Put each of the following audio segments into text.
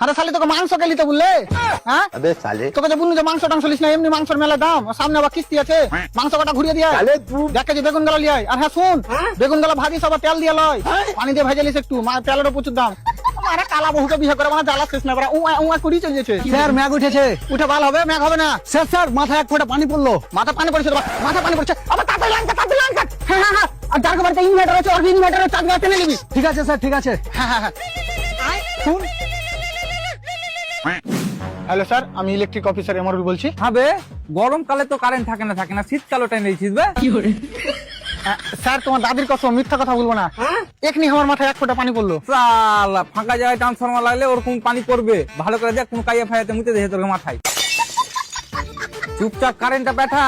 আরে শালি তোকে মাংস কে নিতে বললে? হ্যাঁ अबे साले তোকে যে বললু যে মাংস টাংস লিস না, এমনি মাংসের মেলা দাম, সামনে আবার কিস্তি আছে, মাংস কটা ঘুরিয়ে দিয়ে साले तू 1 কেজি বেগুন গালা লিয়াই। আর হ্যাঁ শুন, বেগুন গালা ভাজি সব তেল দিয়ে লয়, পানি দিয়ে ভেজে লিস একটু, তেলেরও প্রচুর দাম। আরে কালা বহুকে বিয়ে করে মানে জ্বালা শেষ না, উয়া কুড়ি চলে যাচ্ছে। স্যার ম্যাগ উঠেছে। উঠে ভালো হবে, ম্যাঘ হবে না। স্যার মাথায় এক ফোঁটা পানি পড়লো। মাথা পানি পড়ছে, মাথা পানি পড়ছে, আবার তাড়াতাড়ি লাইন কাট, তাড়াতাড়ি লাইন কাট। হ্যাঁ হ্যাঁ হ্যাঁ, আর যার বাড়িতে ইনভার্টার আছে, ওর ইনভার্টারের চার্জ গাছ টেনে নিবি। ঠিক আছে স্যার, ঠিক আছে। হ্যাঁ হ্যাঁ হ্যাঁ শুন। হ্যালো স্যার, আমি ইলেকট্রিক অফিসার এমরুল বলছি। হবে গরমকালে তো কারেন্ট থাকে না শীতকালে টাইম দিয়েছিস বে। স্যার তোমার দাদির কসম, মিথ্যা কথা বলবো না, এখনি আমার মাথায় 1 ফোঁটা পানি পড়লো। সালা ফাঁকা জায়গায় ট্রান্সফরমার লাগলে ওরকম পানি পড়বে, ভালো করে দেখ কোন কাইয়া ফাইয়াতে মুতে দেখে তোর মাথায়। চুপচাপ কারেন্টটা পাঠা।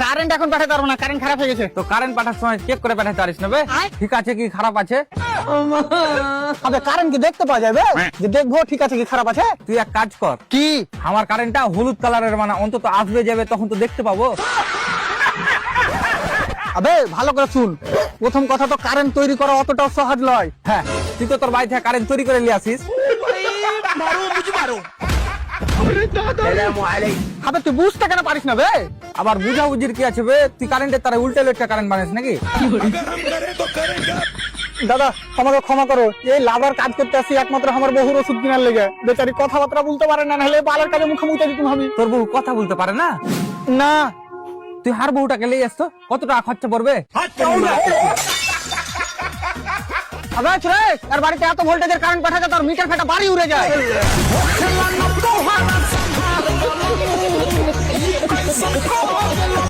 কারেন্ট এখন পাঠাতে পারবো না, কারেন্ট খারাপ হয়ে গেছে। তো কারেন্ট পাঠার সময় চেক করে পাঠাতে পারিস না বে, ঠিক আছে কি খারাপ আছে। আবে কারেন্ট কি দেখতে পাওয়া যাবে যে দেখবো ঠিক আছে কি খারাপ আছে? তুই এক কাজ কর, কি? আমার কারেন্টটা হলুদ কালারের মানে অন্তত আসবে যাবে তখন তো দেখতে পাবো। আবে ভালো করে শুন, প্রথম কথা তো কারেন্ট তৈরি করা অতটাও সহজ নয়। হ্যাঁ তুই তো তোর বাড়ি থেকে কারেন্ট তৈরি করে নিয়ে আসিস। আবে তুই বুঝতে কেন পারিস না বে? আবার বুঝাবুঝির কি আছে বে, তুই কারেন্টের তারা উল্টে উল্টে কারেন্ট বানাস নাকি? দাদা আমাকে ক্ষমা করো, এই লাভার কাজ করতে আসি একমাত্র আমার বহুর ওষুধ কেনার লেগে। বেচারি কথাবার্তা বলতে পারে না, নাহলে বালার কাজে মুখোমুখি দিতে হবে। তোর বউ কথা বলতে পারে না? না তুই হার বউটাকে নিয়ে আসতো, কত টাকা খরচা পড়বে? আবে রে, আর বাড়িতে এত ভোল্টেজের কারেন্ট পাঠাতে তোর মিটার ফেটা বাড়ি উড়ে যায়।